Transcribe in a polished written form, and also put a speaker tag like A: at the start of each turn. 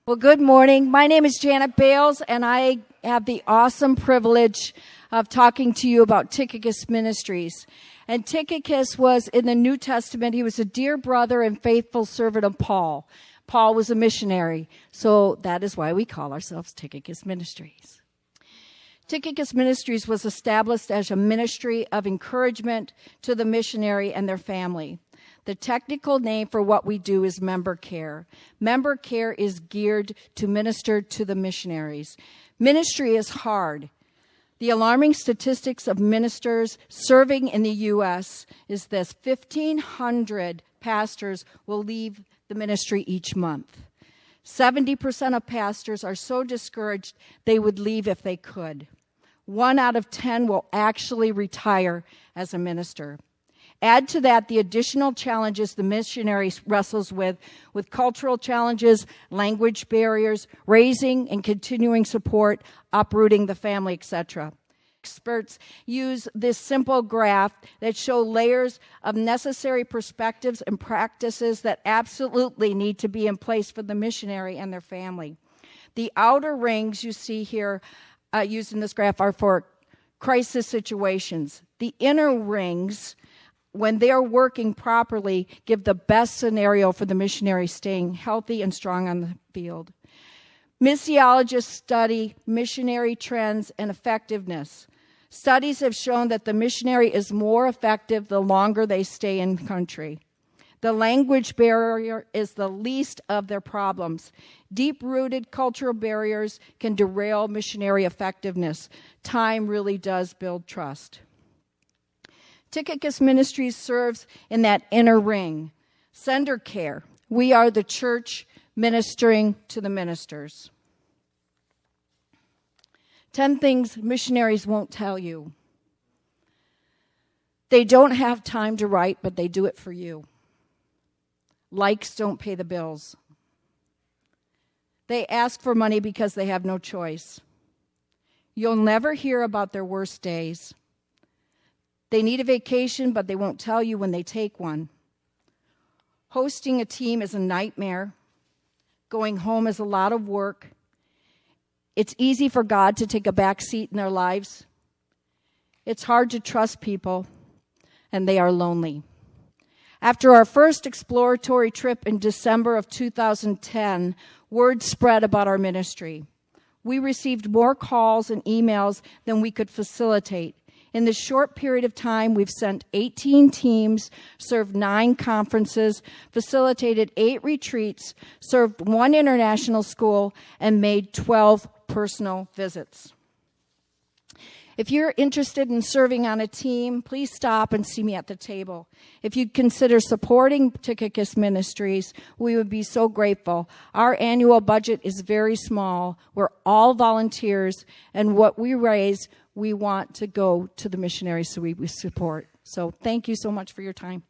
A: Well, good morning. My name is Janet Bales, and I have the awesome privilege of talking to you about Tychicus Ministries. And Tychicus was in the New Testament. He was a dear brother and faithful servant of Paul. Paul was a missionary, so that is why we call ourselves Tychicus Ministries. Tychicus Ministries was established as a ministry of encouragement to the missionary and their family. The technical name for what we do is member care. Member care is geared to minister to the missionaries. Ministry is hard. The alarming statistics of ministers serving in the U.S. is this: 1,500 pastors will leave the ministry each month. 70% of pastors are so discouraged they would leave if they could. 1 out of 10 will actually retire as a minister. Add to that the additional challenges the missionary wrestles with cultural challenges, language barriers, raising and continuing support, uprooting the family, etc. Experts use this simple graph that show layers of necessary perspectives and practices that absolutely need to be in place for the missionary and their family. The outer rings you see here used in this graph are for crisis situations. The inner rings, when they're working properly, give the best scenario for the missionary staying healthy and strong on the field. Missiologists study missionary trends and effectiveness. Studies have shown that the missionary is more effective the longer they stay in country. The language barrier is the least of their problems. Deep-rooted cultural barriers can derail missionary effectiveness. Time really does build trust. Tychicus Ministries serves in that inner ring. Sender care. We are the church ministering to the ministers. 10 things missionaries won't tell you. They don't have time to write, but they do it for you. Likes don't pay the bills. They ask for money because they have no choice. You'll never hear about their worst days. They need a vacation, but they won't tell you when they take one. Hosting a team is a nightmare. Going home is a lot of work. It's easy for God to take a back seat in their lives. It's hard to trust people, and they are lonely. After our first exploratory trip in December of 2010, word spread about our ministry. We received more calls and emails than we could facilitate. In this short period of time, we've sent 18 teams, served 9 conferences, facilitated 8 retreats, served 1 international school, and made 12 personal visits. If you're interested in serving on a team, please stop and see me at the table. If you'd consider supporting Tychicus Ministries, we would be so grateful. Our annual budget is very small. We're all volunteers, and what we raise, we want to go to the missionaries so we support. So thank you so much for your time.